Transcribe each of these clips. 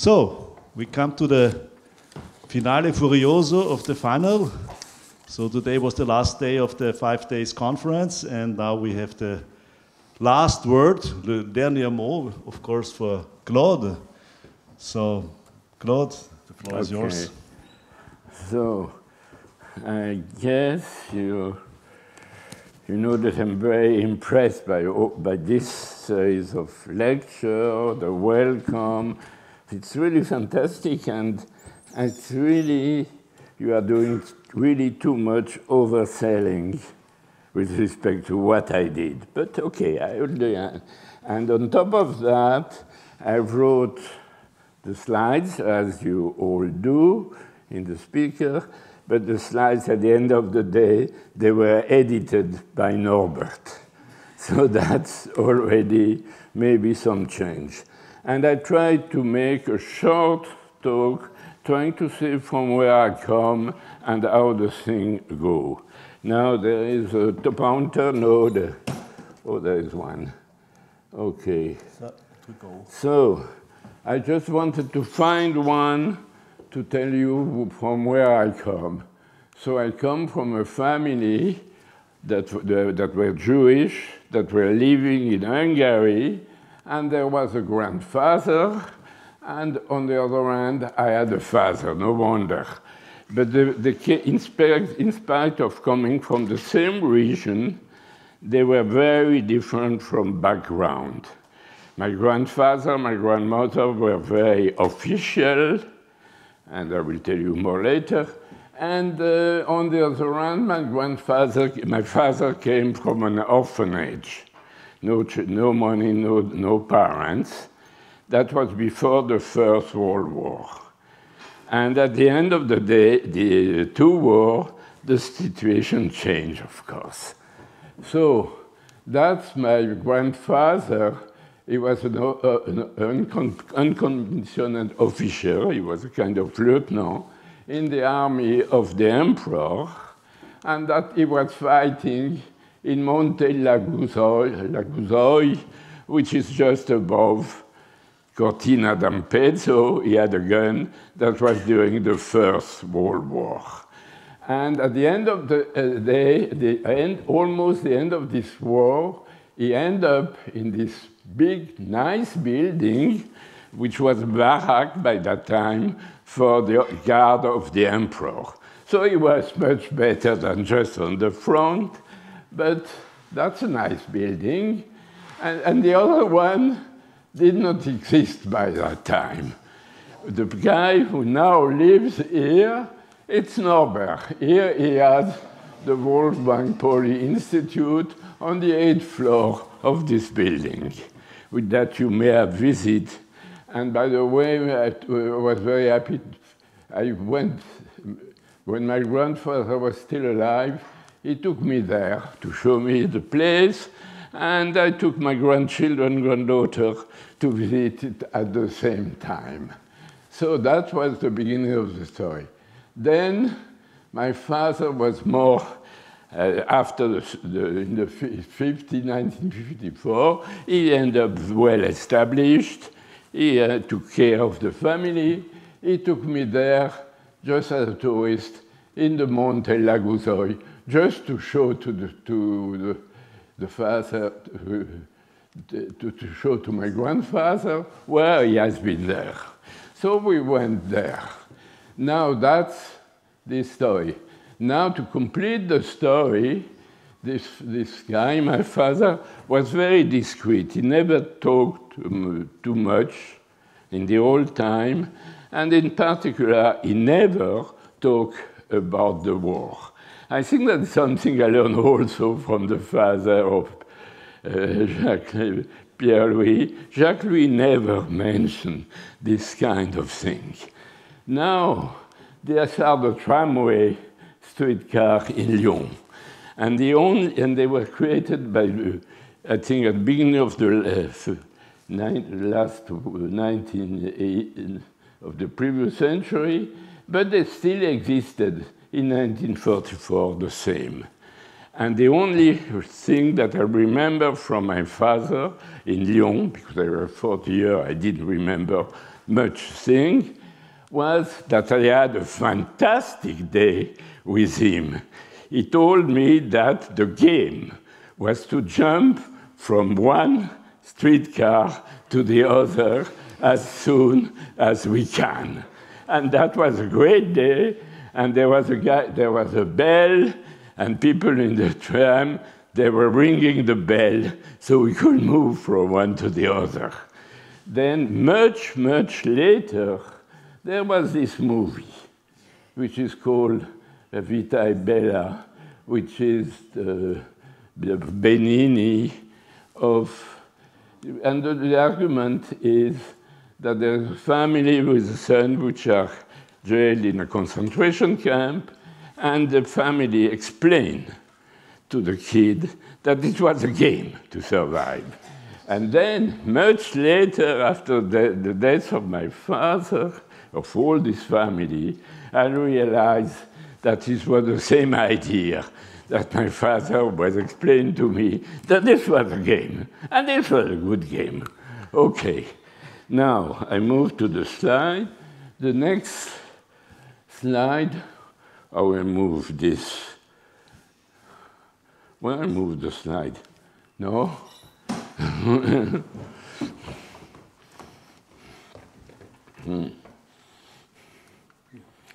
So, we come to the finale furioso of the final. So today was the last day of the 5 days conference, and now we have the last word, le dernier mot, of course, for Claude. So, Claude, the floor is yours. So, I guess you know that I'm very impressed by this series of lectures, the welcome. It's really fantastic, and it's really, you are doing really too much overselling with respect to what I did. But okay, I will do it. And on top of that, I wrote the slides, as you all do in the speaker, but the slides at the end of the day, they were edited by Norbert. So that's already maybe some change. And I tried to make a short talk, trying to see from where I come and how the thing go. Now there is a pointer, no, there is one. Okay. So I just wanted to find one to tell you from where I come. So I come from a family that were Jewish, that were living in Hungary, and there was a grandfather, and on the other hand, I had a father, no wonder. But in spite of coming from the same region, they were very different from background. My grandfather, my grandmother were very official, and I will tell you more later. And on the other hand, my father came from an orphanage. No money, no parents. That was before the First World War. And at the end of the day, the two wars, the situation changed, of course. So that's my grandfather. He was an unconditional officer. He was a kind of lieutenant in the army of the emperor, and that he was fighting in Monte Laguzoi, which is just above Cortina d'Ampezzo. He had a gun that was during the First World War. And at the end of the day, almost the end of this war, he ended up in this big, nice building, which was a barrack by that time for the guard of the emperor. So he was much better than just on the front, but that's a nice building. And the other one did not exist by that time. The guy who now lives here, it's Norbert. Here he has the Wolfgang Pauli Institute on the 8th floor of this building, with that you may have visited. And by the way, I was very happy. I went, when my grandfather was still alive, he took me there to show me the place, and I took my grandchildren, granddaughter, to visit it at the same time. So that was the beginning of the story. Then my father was more, after in 1954, he ended up well established. He took care of the family. He took me there just as a tourist in the Monte Laguzoi, just to show to the father, to show to my grandfather where he has been there. So we went there. Now that's the story. Now to complete the story, this guy, my father, was very discreet. He never talked too much in the whole time, and in particular, he never talked about the war. I think that's something I learned also from the father of Pierre-Louis. Jacques-Louis never mentioned this kind of thing. Now, these are the tramway streetcar in Lyon. And they were created by, I think, at the beginning of the of the previous century, but they still existed in 1944, the same. And the only thing that I remember from my father in Lyon, because I was 40 years, I didn't remember much thing, was that I had a fantastic day with him. He told me that the game was to jump from one streetcar to the other as soon as we can. And that was a great day, and there was a bell, and people in the tram, they were ringing the bell so we could move from one to the other. Then much, much later, there was this movie, which is called Vita e Bella, which is the Benini of, and the argument is that there's a family with a son which are jailed in a concentration camp, and the family explained to the kid that it was a game to survive. And then, much later, after the death of my father, of all this family, I realized that this was the same idea that my father was explaining to me, that this was a game, and this was a good game. Okay, now I move to the slide. The next slide, I will move this. Well, I move the slide. No?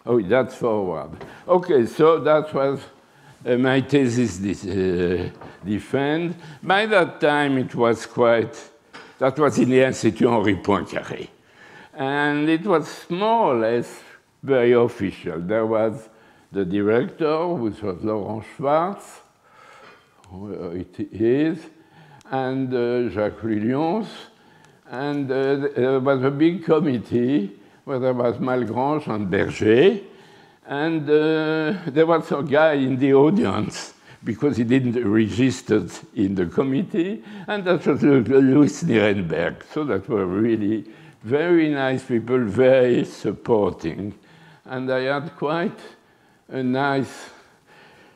Oh, that's forward. Okay, so that was my thesis defend. By that time, it was that was in the Institut Henri Poincaré. And it was more or less very official. There was the director, which was Laurent Schwartz, it is, and Jacques Lyons, and there was a big committee where there was Malgrange and Berger, and there was a guy in the audience because he didn't register in the committee, and that was Louis Nierenberg. So that were really very nice people, very supporting. And I had quite a nice,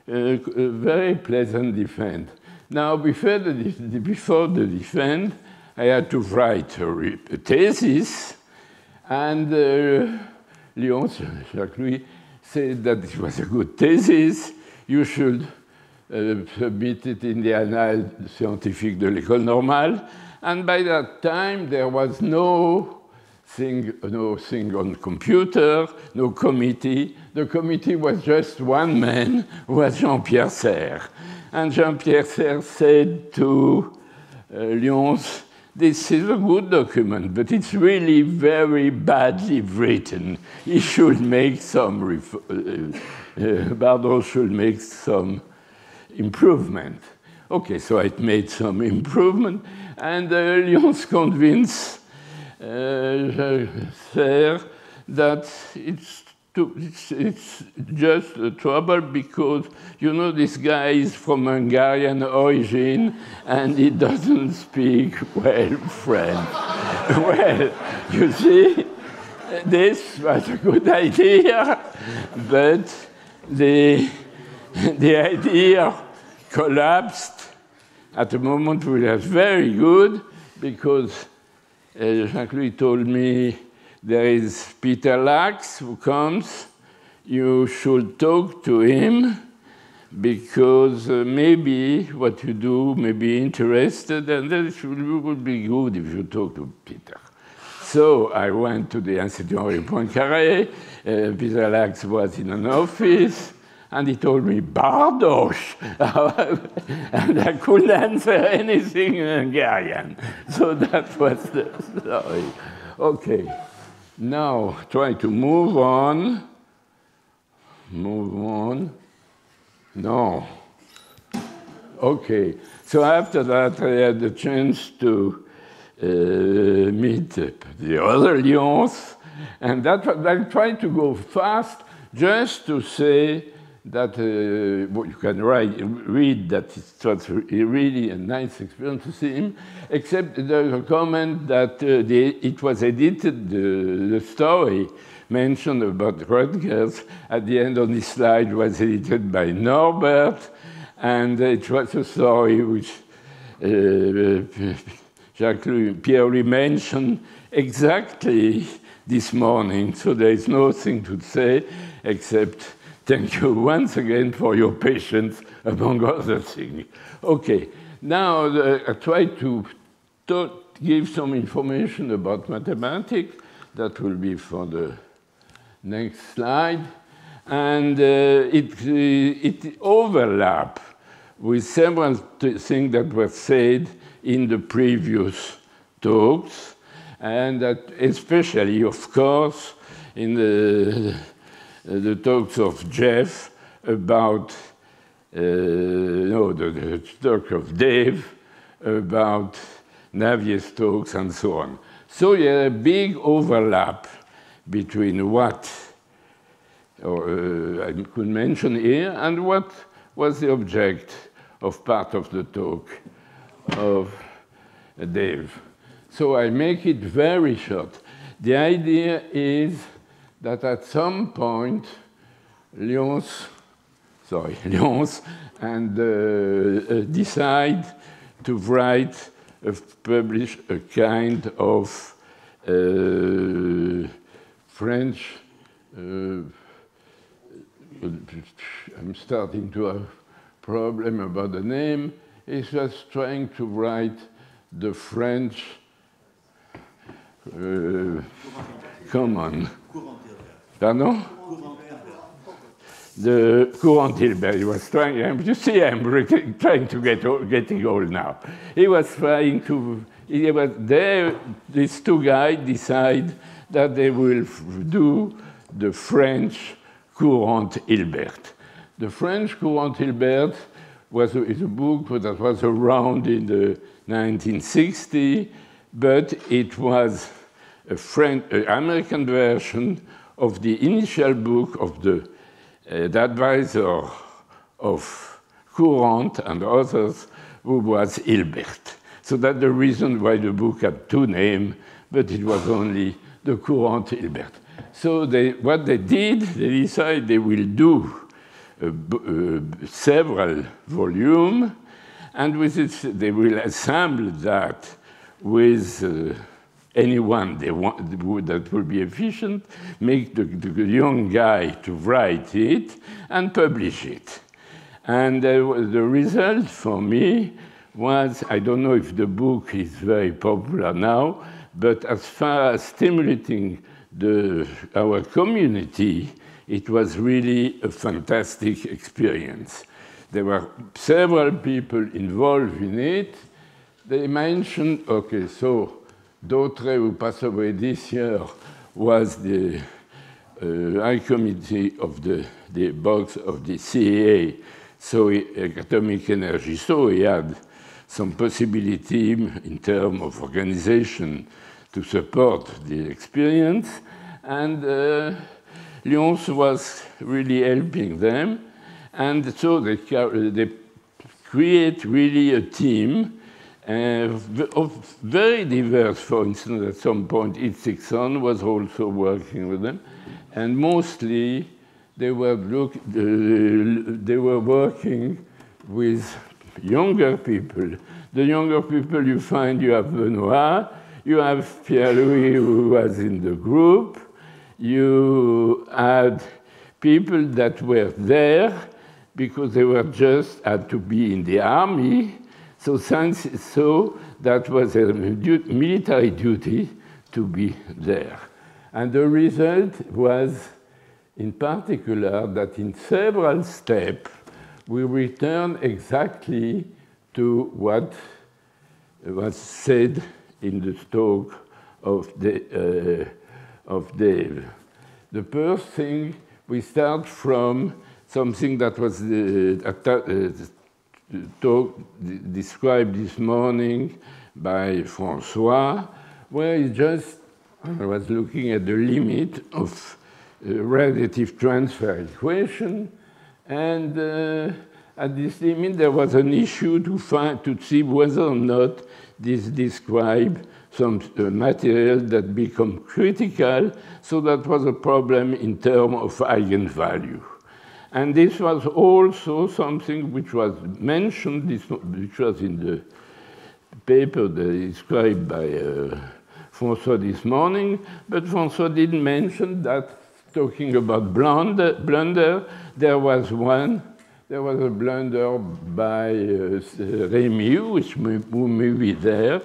very pleasant defense. Now, before the defense, I had to write a thesis, and Lyons, Jacques-Louis, said that it was a good thesis. You should submit it in the Annales scientifiques de l'École normale. And by that time, there was no thing on computer, no committee. The committee was just one man, who was Jean-Pierre Serre. And Jean-Pierre Serre said to Lyons, this is a good document, but it's really very badly written. He should make some, Bardos should make some improvement. Okay, so I made some improvement, and Lyons convinced Serre that it's just a trouble because, you know, this guy is from Hungarian origin and he doesn't speak well French. Well, you see, this was a good idea, but the idea collapsed at a moment which was very good because Jacques-Louis told me, there is Peter Lax who comes. You should talk to him because maybe what you do may be interested, and then it would be good if you talk to Peter. So I went to the Institut Henri Poincaré. Peter Lax was in an office, and he told me, Bardos! And I couldn't answer anything in Hungarian. So that was the story. Okay. Now, try to move on. Move on. No. Okay. So after that, I had the chance to meet the other Lyons. And that I tried to go fast just to say that you can read that it was really a nice experience to see him, except there's a comment that it was edited, the story mentioned about Rutgers at the end on this slide was edited by Norbert, and it was a story which Pierre-Louis mentioned exactly this morning, so there is nothing to say except thank you once again for your patience, among other things. Okay, now I try to give some information about mathematics. That will be for the next slide. And it overlaps with several things that were said in the previous talks, and that especially, of course, in the talks of Jeff about, the talk of Dave about Navier's talks and so on. So you have a big overlap between what I could mention here and what was the object of part of the talk of Dave. So I make it very short. The idea is that at some point, Lyons and decide to write, publish a kind of French, I'm starting to have a problem about the name. He's just trying to write the French, come on. Pardon? The Courant Hilbert, he was trying, you see, I'm trying to getting old now. He was trying to, he was there, these two guys decide that they will do the French Courant Hilbert. The French Courant Hilbert is a book that was around in the 1960s, but it was an American version of the initial book of the advisor of Courant and others, who was Hilbert. So that's the reason why the book had two names, but it was only the Courant Hilbert. So what they did, they decided they will do several volumes, and with it, they will assemble that with anyone they want that will be efficient, make the young guy to write it and publish it. And the result for me was, I don't know if the book is very popular now, but as far as stimulating our community, it was really a fantastic experience. There were several people involved in it. They mentioned, okay, so Dautre, who passed away this year, was the High Committee of the box of the CAA, so atomic energy. So he had some possibility in terms of organization to support the experience, and Lyons was really helping them, and so they create really a team of very diverse. For instance, at some point, Itzikson was also working with them, and mostly they were working with younger people. The younger people you find, you have Benoit, you have Pierre-Louis, who was in the group, you had people that were there because they were just had to be in the army. So that was a military duty to be there. And the result was, in particular, that in several steps, we return exactly to what was said in the talk of Dave. The first thing, we start from something that was described this morning by François, where he just was looking at the limit of radiative transfer equation, and at this limit there was an issue to see whether or not this described some material that become critical, so that was a problem in terms of eigenvalue. And this was also something which was mentioned, which was in the paper described by François this morning, but François didn't mention that, talking about blunder, there was a blunder by Rémy, who may be there,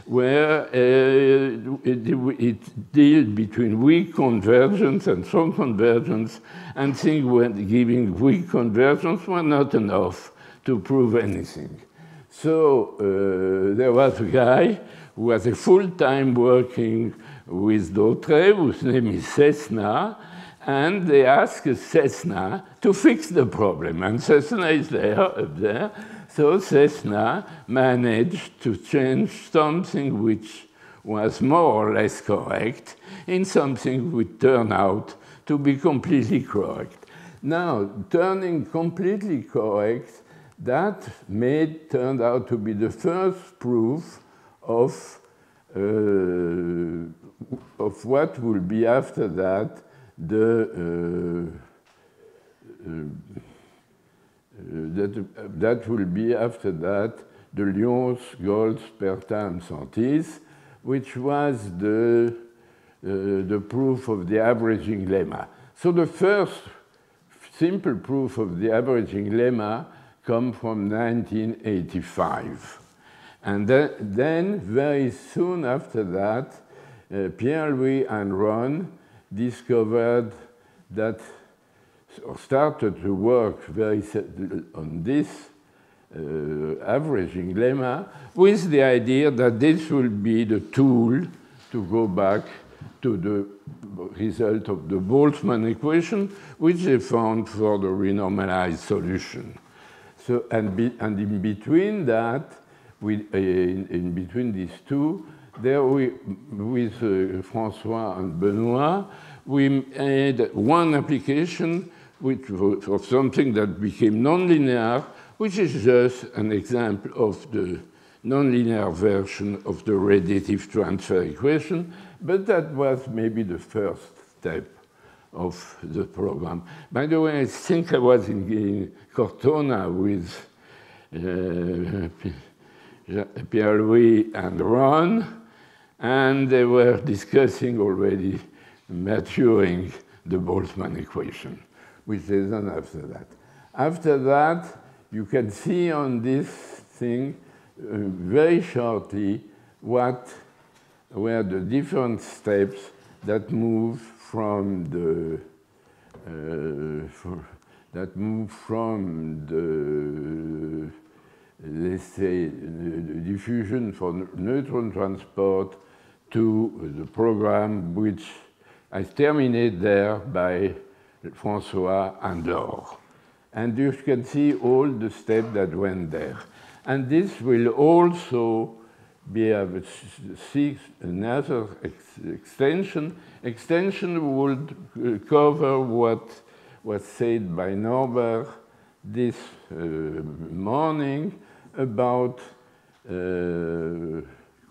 where it deals between weak convergence and strong convergence, and things when giving weak convergence were not enough to prove anything. So there was a guy who was a full-time working with Dautrey, whose name is Cessna, and they asked Cessna to fix the problem. And Cessna is there, up there. So Cessna managed to change something which was more or less correct in something which turned out to be completely correct. Now, turning completely correct, that turned out to be the first proof of what will be after that that will be after that the Lyon's goals per time centis, which was the proof of the averaging lemma. So the first simple proof of the averaging lemma comes from 1985. And then very soon after that, Pierre-Louis and Ron discovered that, or started to work on this averaging lemma with the idea that this will be the tool to go back to the result of the Boltzmann equation, which they found for the renormalized solution. So, and in between that, in between these two, there with François and Benoît, we made one application of something that became nonlinear, which is just an example of the nonlinear version of the radiative transfer equation, but that was maybe the first step of the program. By the way, I think I was in Cortona with Pierre-Louis and Ron, and they were discussing already maturing the Boltzmann equation, which is done after that. After that, you can see on this thing very shortly what were the different steps that moved from the let's say the diffusion for neutron transport to the program which I terminated there by François and Laure. And you can see all the steps that went there. And this will also be another extension. Extension would cover what was said by Norbert this morning about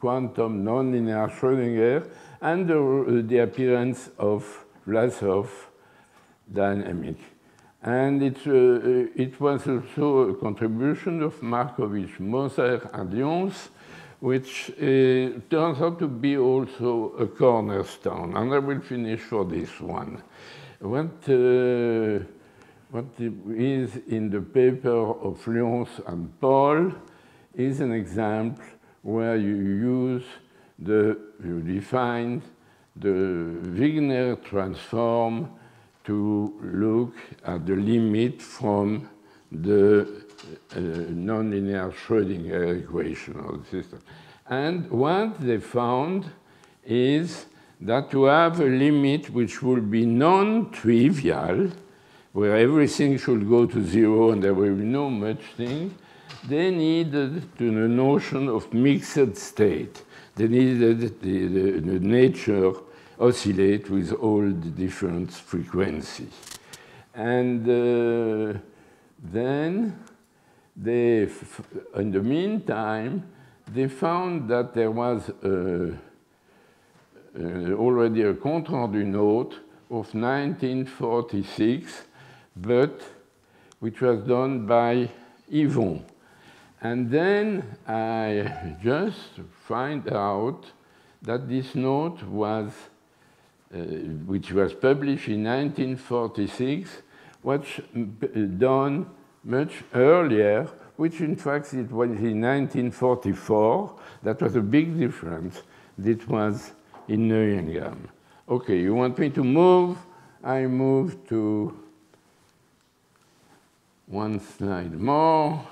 quantum nonlinear Schrödinger and the appearance of Vlasov dynamic. And it was also a contribution of Markovich, Moser, and Lyons, which turns out to be also a cornerstone. And I will finish for this one. What is in the paper of Lyons and Paul is an example where you define the Wigner transform to look at the limit from the nonlinear Schrödinger equation of the system. And what they found is that to have a limit which will be non-trivial, where everything should go to zero and there will be no much thing, they needed the notion of mixed state. They needed the nature oscillate with all the different frequencies. And then they, in the meantime, they found that there was already a compte-rendu note of 1946, but which was done by Yvon. And then I just find out that this note was, which was published in 1946, was done much earlier, which in fact it was in 1944. That was a big difference. It was in Neuengamme. Okay, you want me to move? I move to one slide more.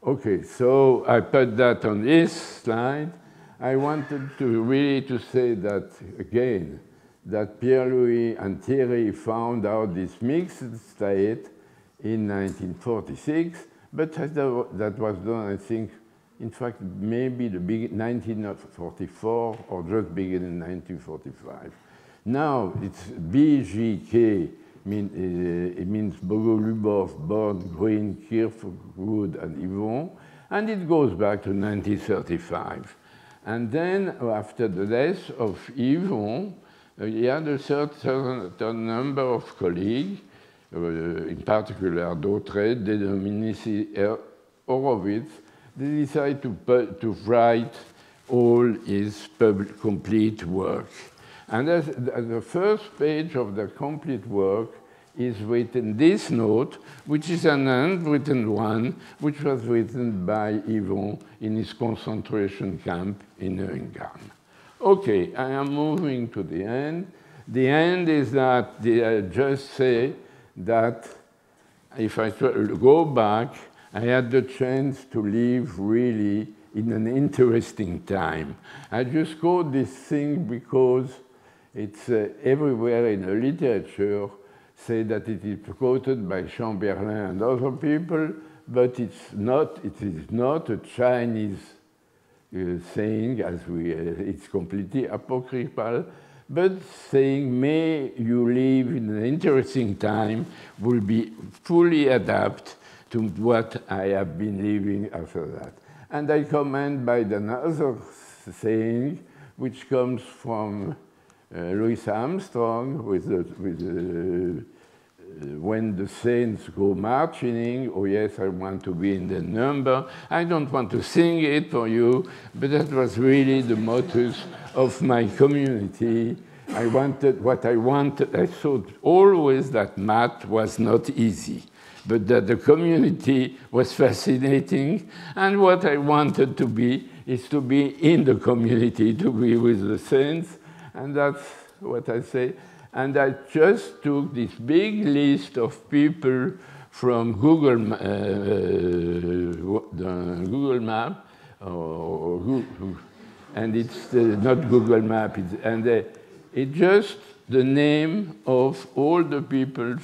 Okay, so I put that on this slide. I wanted to really to say that, again, that Pierre-Louis and Thierry found out this mixed state in 1946, but that was done, I think, in fact, maybe the big 1944 or just begin in 1945. Now it's BGK, it means Bogolubov, Born, Green, Kirkwood, and Yvon, and it goes back to 1935. And then after the death of Yvon, he had a certain number of colleagues, in particular Dautré, Dominici, Horowitz. They decided to write all his complete work. And as the first page of the complete work is written this note, which is an handwritten one, which was written by Yvon in his concentration camp in Neuengamme. Okay, I am moving to the end. The end is that I just say that if I go back, I had the chance to live really in an interesting time. I just quote this thing because it's everywhere in the literature, say that it is quoted by Chamberlain and other people, but it is not a Chinese saying, it's completely apocryphal, but saying, may you live in an interesting time, will be fully adapt to what I have been living after that. And I comment by another saying, which comes from Louis Armstrong, when the saints go marching, oh yes, I want to be in the number. I don't want to sing it for you, but that was really the motus of my community. I wanted what I wanted. I thought always that math was not easy, but that the community was fascinating. And what I wanted to be is to be in the community, to be with the saints. And that's what I say. And I just took this big list of people from Google Map, and it's not Google Map, it's just the name of all the people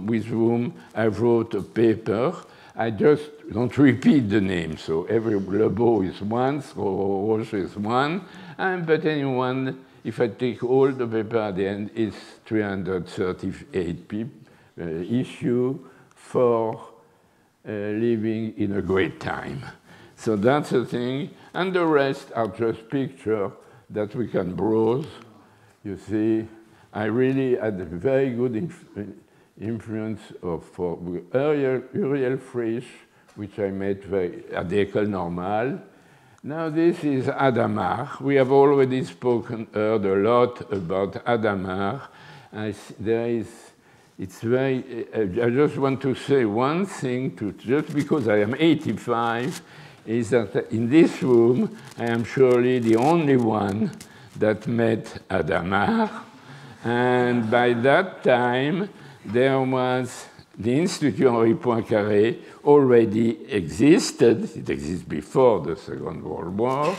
with whom I wrote a paper. I just don't repeat the name, so every Lebeau is one, Roche is one, but anyone. If I take all the paper at the end, it's 338 issue for living in a great time. So that's the thing. And the rest are just pictures that we can browse. You see, I really had a very good influence for Uriel Frisch, which I met at the École Normale. Now this is Hadamard. We have already heard a lot about Hadamard. I just want to say one thing, just because I am 85, is that in this room, I am surely the only one that met Hadamard. And by that time, there was the Institut Henri Poincaré already existed. It existed before the Second World War.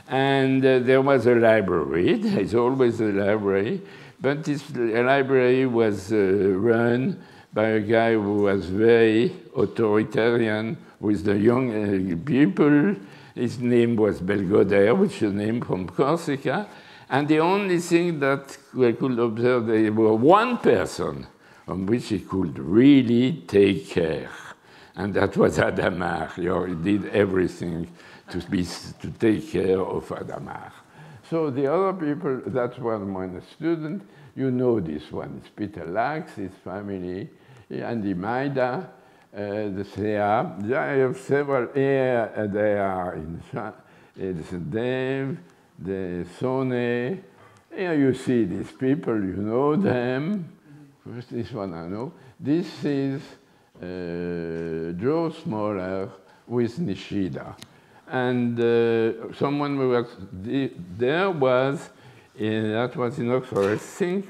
And there was a library. There is always a library. But this library was run by a guy who was very authoritarian with the young people. His name was Belgodère, which is a name from Corsica. And the only thing that we could observe, there was one person on which he could really take care. And that was Hadamard. He did everything to take care of Hadamard. So the other people, that was my student. You know this one. It's Peter Lax, his family, Andy Maida, the CA. I have several here. They are in it's Dave, the Sonnet. Here you see these people, you know them. First, this one I know. This is Joe Smoller with Nishida. And someone was, there was, that was in Oxford, I think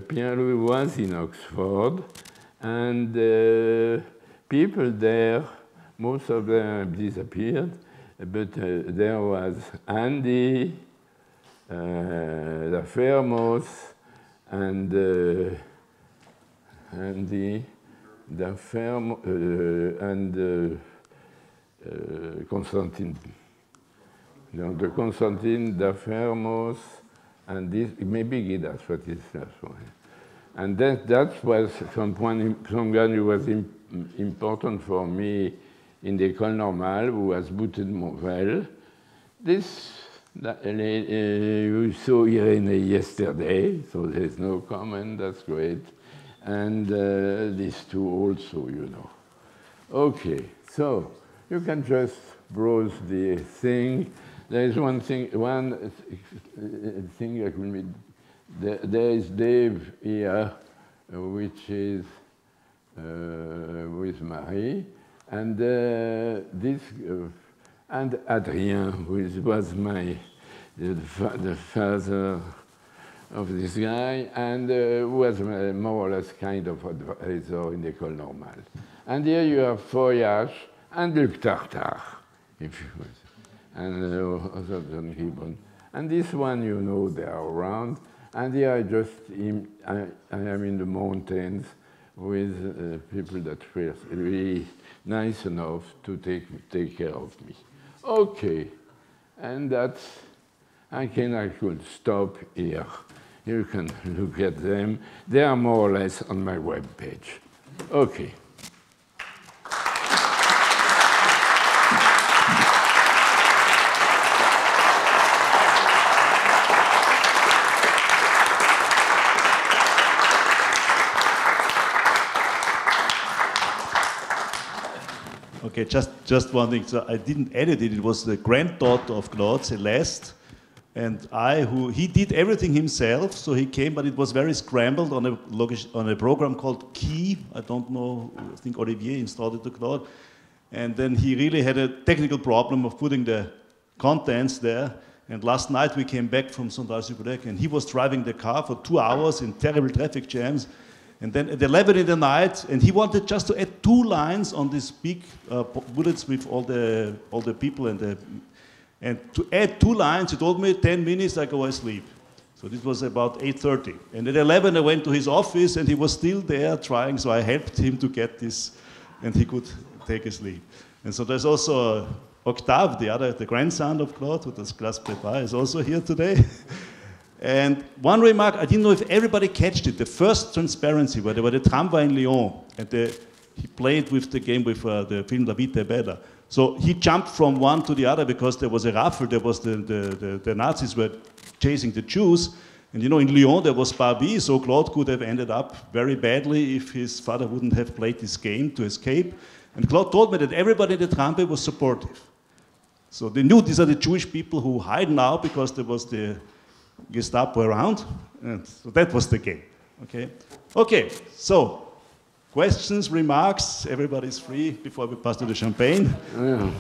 Pierre-Louis was in Oxford, and people there, most of them disappeared, but there was Andy, the Fermos, and Andy, the Fermos, and Constantine. The Constantine, the Fermos, and this, maybe Guidas, what is that one? And that was someone who was important for me in the École Normale, who was booted well. This, you saw Irene yesterday, so there's no comment, that's great. And these two also, you know. Okay, so you can just browse the thing. There is one thing I could meet. There is Dave here, which is with Marie, and this and Adrien, which was the father of this guy, and was more or less kind of advisor in the École Normale. And here you have Foyage and Luc Tartar, if you will. And other than Gibbon. And this one, you know, they are around. And here I am in the mountains with people that were really nice enough to take care of me. Okay, and that's, I could stop here. You can look at them. They are more or less on my web page. Okay. Okay, just one thing. So I didn't edit it. It was the granddaughter of Claude, Celeste, and he did everything himself. So he came, but it was very scrambled on a program called Key. I don't know. I think Olivier installed it to Claude, and then he really had a technical problem of putting the contents there. And last night we came back from Sondage-sur-Colloque, and he was driving the car for 2 hours in terrible traffic jams. And then at 11 in the night, and he wanted just to add 2 lines on these big bullets with all the people and to add 2 lines, he told me 10 minutes I go asleep. So this was about 8:30. And at 11 I went to his office and he was still there trying, so I helped him to get this and he could take a sleep. And so there's also Octave, the grandson of Claude, who does class prépare, is also here today. And one remark, I didn't know if everybody catched it. The first Transparency, where there were the tramway in Lyon, and he played with the game with the film La Vita è Bella. So he jumped from one to the other because there was a raffle. There was the Nazis were chasing the Jews. And you know, in Lyon there was Barbie, so Claude could have ended up very badly if his father wouldn't have played this game to escape. And Claude told me that everybody in the tramway was supportive. So they knew these are the Jewish people who hide now because there was the Gestapo around, and so that was the game. Okay, so questions, remarks, everybody's free before we pass to the champagne. Yeah.